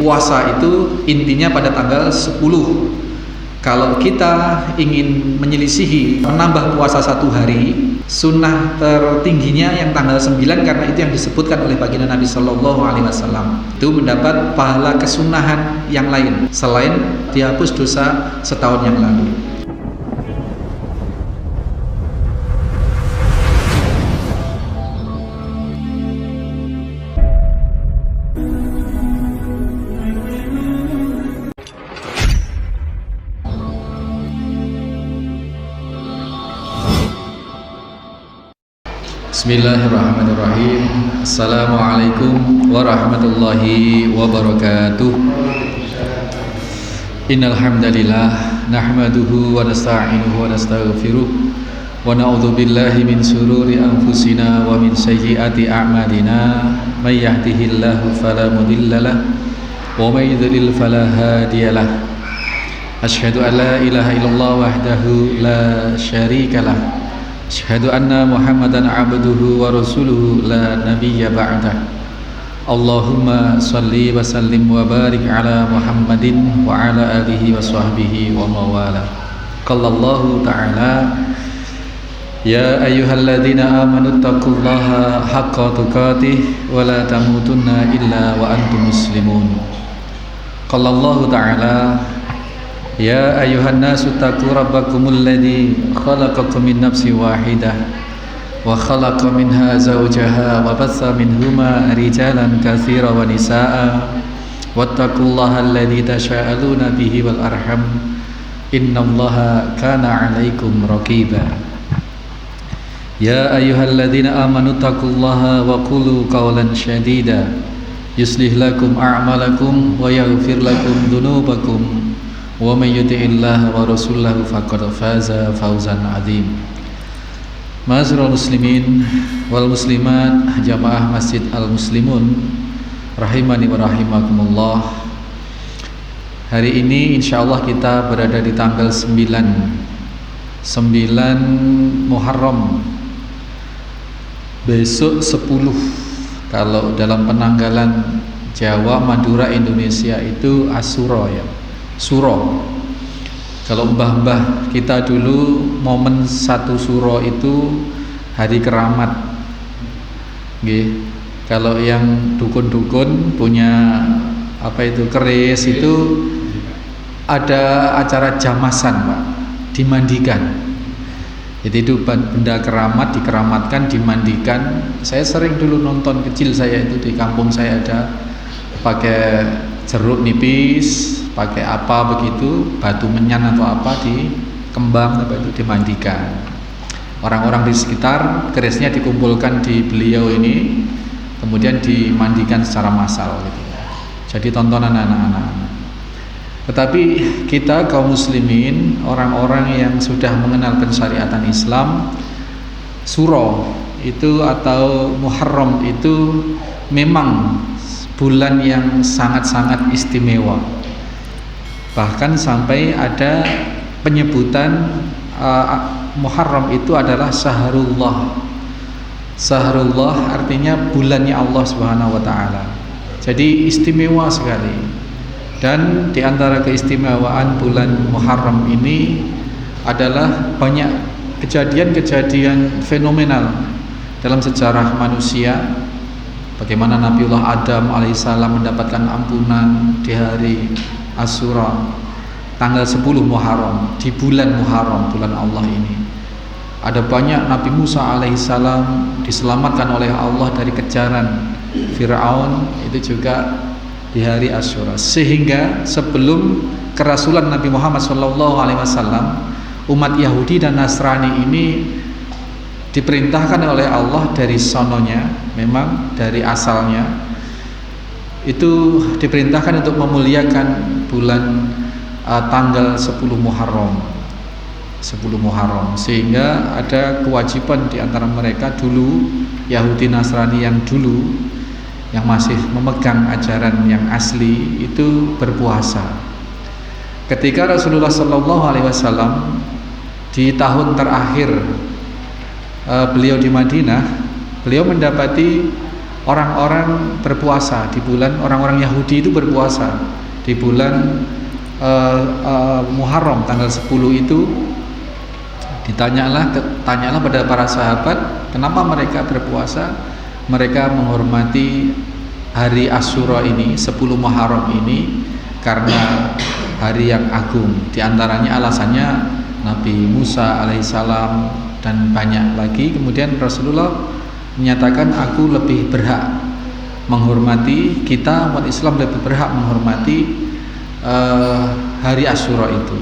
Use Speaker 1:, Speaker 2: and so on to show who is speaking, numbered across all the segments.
Speaker 1: puasa itu intinya pada tanggal 10. Kalau kita ingin menyelisihi menambah puasa 1 hari, sunnah tertingginya yang tanggal 9 karena itu yang disebutkan oleh baginda Nabi Shallallahu Alaihi Wasallam. Itu mendapat pahala kesunahan yang lain selain dihapus dosa setahun yang lalu. Bismillahirrahmanirrahim. Assalamualaikum warahmatullahi wabarakatuh. Innal hamdalillah nahmaduhu wa nasta'inuhu wa nastaghfiruh wa na'udzu billahi min shururi anfusina wa min sayyiati a'malina. May yahdihillahu fala mudhillalah wa may yudlil fala hadiyalah. Asyhadu an la ilaha illallah wahdahu la syarikalah. Asyhadu anna Muhammadan abduhu wa rasuluhu la nabiyya ba'dah. Allahumma salli wa sallim wa barik ala Muhammadin wa ala alihi wa sahbihi wa mawala. Qala Allah ta'ala, ya ayyuhalladzina amanu taqullaha haqqa tuqatih wa la tamutunna illa wa antum muslimun. Qala Allah ta'ala, ya ayuhan nasu taqu rabbakumul ladzi khalaqakum min nafsin wahidah wa khalaqa minha zawjaha wa batha minhuma rijalan katsiran wa nisaa wattaqullaha alladzi tasaaluna bihi wal arham innallaha kana 'alaikum raqiba. Ya ayyuhalladzina amanu taqullaha wa qulu qawlan shadida yuslih lakum a'malakum wa yaghfir lakum dhunubakum wa may yuti'illah wa rasulahu faqad faza fawzan 'adzim. Ma'asyiral muslimin wal muslimat jamaah Masjid Al Muslimun rahimani wa rahimakumullah. Hari ini insyaallah kita berada di tanggal 9 Muharram. Besok 10. Kalau dalam penanggalan Jawa, Madura, Indonesia itu Asyura ya. Suro. Kalau mbah-mbah kita dulu momen 1 Suro itu hari keramat. Nggih. Kalau yang dukun-dukun punya keris itu ada acara jamasan, Pak. Dimandikan. Jadi itu benda keramat dikeramatkan, dimandikan. Saya sering dulu nonton kecil saya itu di kampung saya ada pakai jeruk nipis, pakai apa begitu, batu menyan atau apa di kembang itu dimandikan. Orang-orang di sekitar kerisnya dikumpulkan di beliau ini, kemudian dimandikan secara massal gitu. Jadi tontonan anak-anak. Tetapi kita kaum muslimin, orang-orang yang sudah mengenal pensyariatan Islam, Suro itu atau Muharram itu memang bulan yang sangat-sangat istimewa. Bahkan sampai ada penyebutan Muharram itu adalah Syahrullah. Syahrullah artinya bulannya Allah Subhanahu wa taala. Jadi istimewa sekali. Dan di antara keistimewaan bulan Muharram ini adalah banyak kejadian-kejadian fenomenal dalam sejarah manusia. Bagaimana Nabiullah Adam alaihissalam mendapatkan ampunan di hari Asyura tanggal 10 Muharram, di bulan Muharram, bulan Allah ini. Ada banyak Nabi Musa alaihissalam diselamatkan oleh Allah dari kejaran Fir'aun, itu juga di hari Asyura. Sehingga sebelum kerasulan Nabi Muhammad SAW, umat Yahudi dan Nasrani ini diperintahkan oleh Allah dari sononya, memang dari asalnya itu diperintahkan untuk memuliakan bulan tanggal 10 Muharram, sehingga ada kewajiban di antara mereka dulu, Yahudi Nasrani yang dulu yang masih memegang ajaran yang asli itu berpuasa. Ketika Rasulullah SAW di tahun terakhir beliau di Madinah, beliau mendapati orang-orang berpuasa di bulan, orang-orang Yahudi itu berpuasa di bulan Muharram tanggal 10 itu. Tanyalah pada para sahabat, kenapa mereka berpuasa? Mereka menghormati hari Asyura ini, 10 Muharram ini, karena hari yang agung. Di antaranya alasannya Nabi Musa alaihissalam dan banyak lagi. Kemudian Rasulullah menyatakan, aku lebih berhak menghormati, kita umat Islam lebih berhak menghormati hari Asyura itu.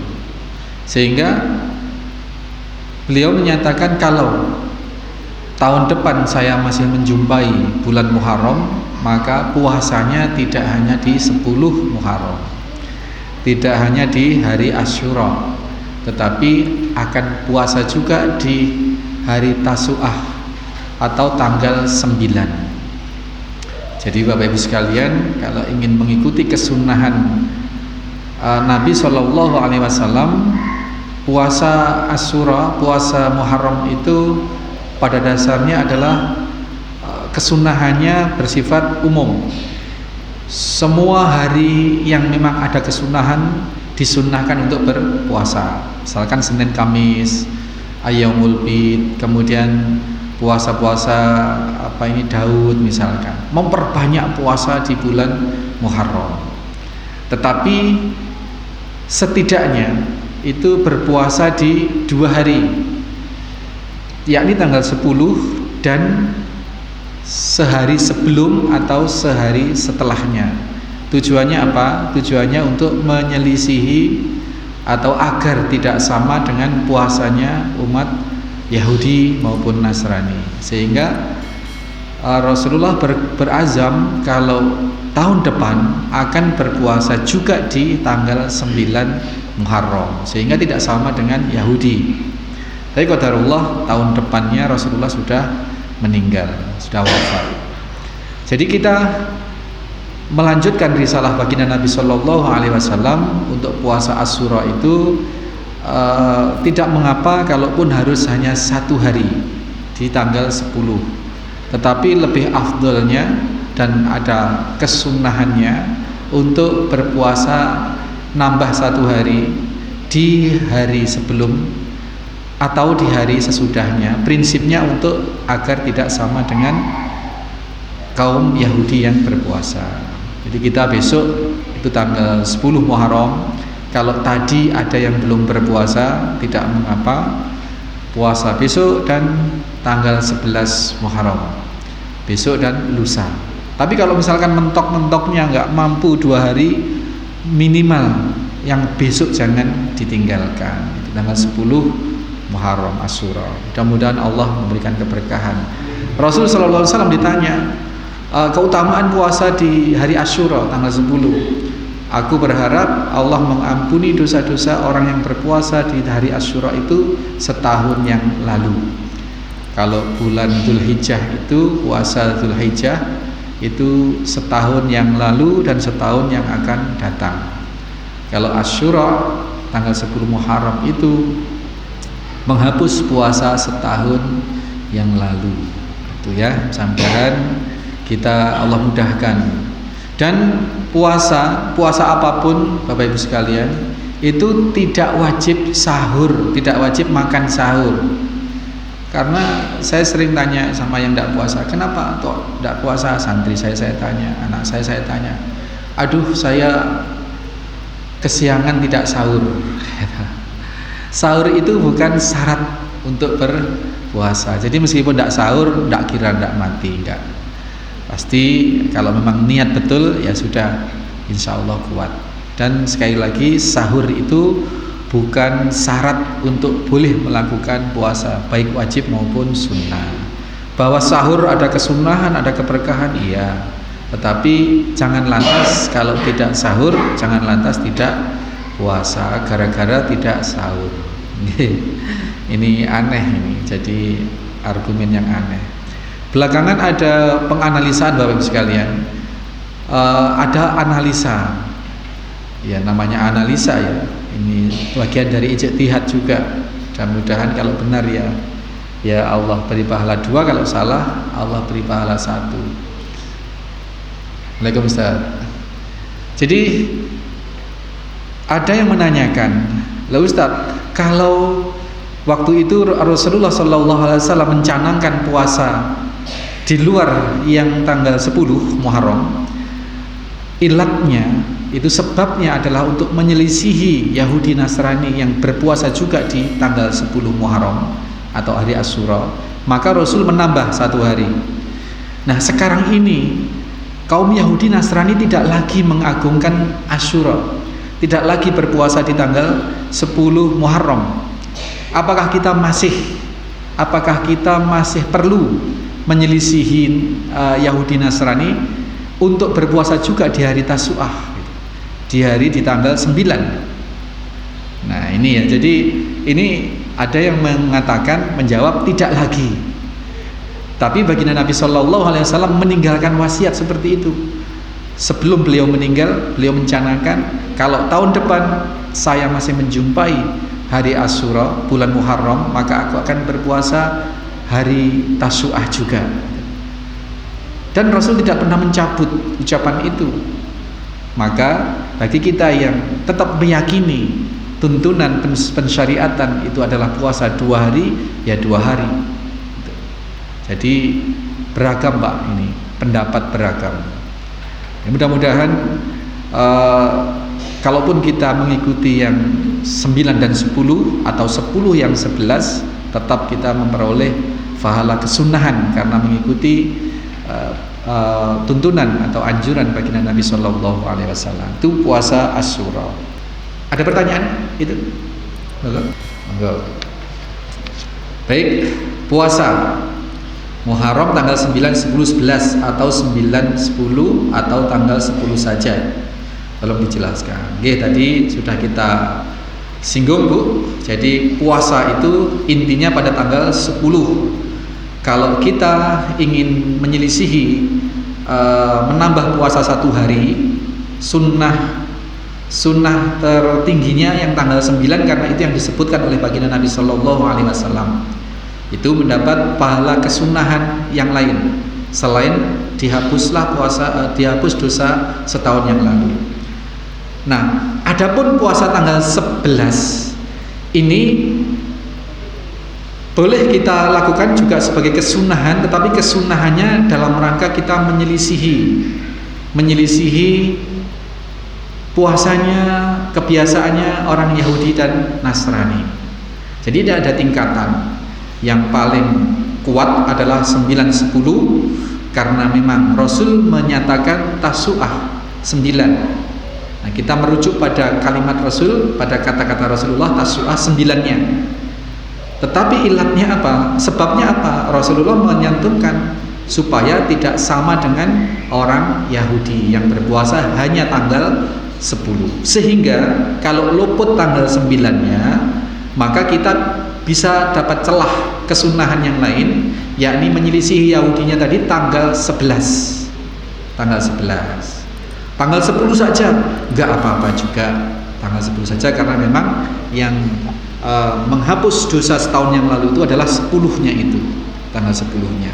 Speaker 1: Sehingga beliau menyatakan, kalau tahun depan saya masih menjumpai bulan Muharram, maka puasanya tidak hanya di 10 Muharram, tidak hanya di hari Asyura, tetapi akan puasa juga di hari Tasu'ah atau tanggal 9. Jadi Bapak Ibu sekalian, kalau ingin mengikuti kesunahan Nabi SAW, puasa Asyura, puasa Muharram itu pada dasarnya adalah kesunahannya bersifat umum. Semua hari yang memang ada kesunahan disunnahkan untuk berpuasa. Misalkan Senin Kamis, Ayyamul Bid, kemudian puasa-puasa Daud misalkan. Memperbanyak puasa di bulan Muharram. Tetapi setidaknya itu berpuasa di 2 hari, yakni tanggal 10 dan sehari sebelum atau sehari setelahnya. Tujuannya apa? Tujuannya untuk menyelisihi atau agar tidak sama dengan puasanya umat Yahudi maupun Nasrani. Sehingga Rasulullah berazam kalau tahun depan akan berpuasa juga di tanggal 9 Muharram, sehingga tidak sama dengan Yahudi. Tapi qadarullah tahun depannya Rasulullah sudah meninggal, sudah wafat. Jadi kita melanjutkan risalah baginda Nabi Shallallahu Alaihi Wasallam untuk puasa Asyura itu tidak mengapa kalaupun harus hanya 1 hari di tanggal 10, tetapi lebih afdolnya dan ada kesunahannya untuk berpuasa nambah 1 hari di hari sebelum atau di hari sesudahnya. Prinsipnya untuk agar tidak sama dengan kaum Yahudi yang berpuasa. Jadi kita besok itu tanggal 10 Muharram, kalau tadi ada yang belum berpuasa tidak mengapa, puasa besok dan tanggal 11 Muharram, besok dan lusa. Tapi kalau misalkan mentok-mentoknya nggak mampu 2 hari, minimal yang besok jangan ditinggalkan, itu tanggal 10 Muharram Asyura. Mudah-mudahan Allah memberikan keberkahan. Rasul sallallahu alaihi wasallam ditanya keutamaan puasa di hari Asyura tanggal 10. Aku berharap Allah mengampuni dosa-dosa orang yang berpuasa di hari Asyura itu setahun yang lalu. Kalau bulan Dzulhijjah itu, puasa Dzulhijjah itu setahun yang lalu dan setahun yang akan datang. Kalau Asyura tanggal 10 Muharram itu menghapus puasa setahun yang lalu. Itu ya, mudah-mudahan kita Allah mudahkan. Dan puasa apapun Bapak Ibu sekalian itu tidak wajib sahur, tidak wajib makan sahur. Karena saya sering tanya sama yang tidak puasa, kenapa kok tidak puasa? Santri saya tanya, anak saya tanya, aduh saya kesiangan tidak sahur. Sahur itu bukan syarat untuk berpuasa. Jadi meskipun tidak sahur, tidak kira tidak mati, enggak. Pasti kalau memang niat betul ya sudah, insya Allah kuat. Dan sekali lagi, sahur itu bukan syarat untuk boleh melakukan puasa, baik wajib maupun sunnah. Bahwa sahur ada kesunahan, ada keberkahan, iya. Tetapi jangan lantas kalau tidak sahur, jangan lantas tidak puasa gara-gara tidak sahur. Ini aneh ini, jadi argumen yang aneh. Belakangan ada penganalisaan Bapak Ibu sekalian, ada analisa, ya namanya analisa ya. Ini bagian dari ijtihad juga. Mudah-mudahan kalau benar ya Allah beri pahala 2, kalau salah Allah beri pahala 1. Waalaikumsalam. Jadi ada yang menanyakan, "Lah Ustaz, kalau waktu itu Rasulullah SAW mencanangkan puasa di luar yang tanggal 10 Muharram, ilatnya itu sebabnya adalah untuk menyelisihi Yahudi Nasrani yang berpuasa juga di tanggal 10 Muharram atau hari Asyura, maka Rasul menambah 1 hari. Nah sekarang ini kaum Yahudi Nasrani tidak lagi mengagungkan Asyura, tidak lagi berpuasa di tanggal 10 Muharram. Apakah kita masih perlu menyelisihi Yahudi Nasrani untuk berpuasa juga di hari Tasu'ah, di tanggal 9? Nah ini ya, jadi ini ada yang mengatakan, menjawab tidak lagi. Tapi baginda Nabi SAW meninggalkan wasiat seperti itu. Sebelum beliau meninggal, beliau mencanangkan, kalau tahun depan saya masih menjumpai hari Asyura, bulan Muharram, maka aku akan berpuasa hari Tasu'ah juga. Dan Rasul tidak pernah mencabut ucapan itu. Maka bagi kita yang tetap meyakini tuntunan pensyariatan itu adalah puasa 2 hari, ya 2 hari. Jadi beragam Pak, ini pendapat beragam. Ya, mudah-mudahan kalaupun kita mengikuti yang 9 dan 10 atau 10 yang 11, tetap kita memperoleh pahala kesunahan karena mengikuti tuntunan atau anjuran baginda Nabi SAW. Itu puasa Asyura. Ada pertanyaan itu? Enggak. Baik, puasa Muharram tanggal 9, 10, 11 atau 9, 10 atau tanggal 10 saja. Tolong dijelaskan. Oke, tadi sudah kita singgung Bu. Jadi puasa itu intinya pada tanggal 10. Kalau kita ingin menyelisihi menambah puasa 1 hari, sunnah tertingginya yang tanggal 9, karena itu yang disebutkan oleh baginda Nabi SAW. Itu mendapat pahala kesunahan yang lain selain dihapus dosa setahun yang lalu. Nah, adapun puasa tanggal 11 ini boleh kita lakukan juga sebagai kesunahan, tetapi kesunahannya dalam rangka kita menyelisihi puasanya, kebiasaannya orang Yahudi dan Nasrani. Jadi tidak ada tingkatan. Yang paling kuat adalah 9, 10, karena memang Rasul menyatakan Tasu'ah 9. Nah, kita merujuk pada kalimat Rasul, pada kata-kata Rasulullah, Tasu'ah 9-nya. Tetapi ilatnya apa? Sebabnya apa? Rasulullah menyantumkan supaya tidak sama dengan orang Yahudi yang berpuasa hanya tanggal 10. Sehingga kalau luput tanggal 9-nya, maka kita bisa dapat celah kesunahan yang lain, yakni menyelisihi Yahudinya tadi tanggal 11. Tanggal 11. Tanggal 10 saja enggak apa-apa juga. Tanggal 10 saja, karena memang yang menghapus dosa setahun yang lalu itu adalah 10-nya itu, tanggal 10-nya.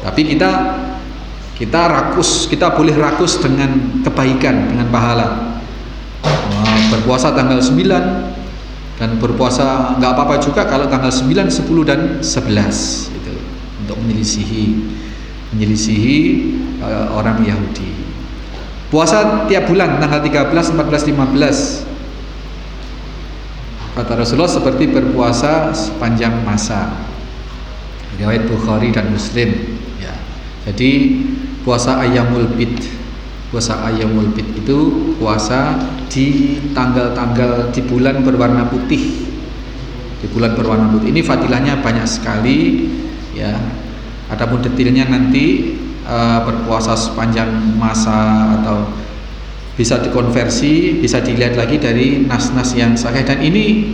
Speaker 1: Tapi kita rakus, kita boleh rakus dengan kebaikan, dengan pahala. Berpuasa tanggal 9 dan berpuasa nggak apa-apa juga kalau tanggal 9, 10 dan 11 itu untuk menyelisihi orang Yahudi. Puasa tiap bulan tanggal 13, 14, 15 kata Rasulullah seperti berpuasa sepanjang masa. Riwayat Bukhari dan Muslim ya. Jadi puasa Ayyamul Bid. Puasa Ayyamul Bid itu puasa di tanggal-tanggal di bulan berwarna putih. Di bulan berwarna putih ini fadilahnya banyak sekali ya. Adapun detailnya nanti berpuasa sepanjang masa atau bisa dikonversi, bisa dilihat lagi dari nas-nas yang sahih, dan ini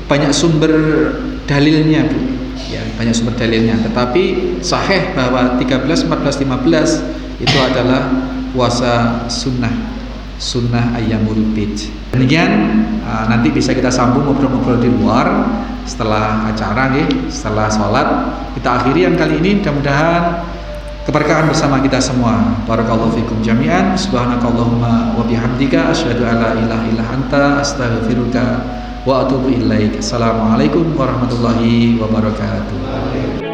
Speaker 1: banyak sumber dalilnya Bu. Ya, banyak sumber dalilnya, tetapi sahih bahwa 13, 14, 15 itu adalah puasa sunnah Ayyamul Bid. Demikian nanti bisa kita sambung ngobrol-ngobrol di luar setelah acara nih, setelah sholat. Kita akhiri yang kali ini, mudah-mudahan keberkahan bersama kita semua. Barakallahu fikum jami'an. Subhanakallahumma wa bihamdika asyhadu an la ilaha illa anta astaghfiruka wa atubu ilaik. Assalamualaikum warahmatullahi wabarakatuh.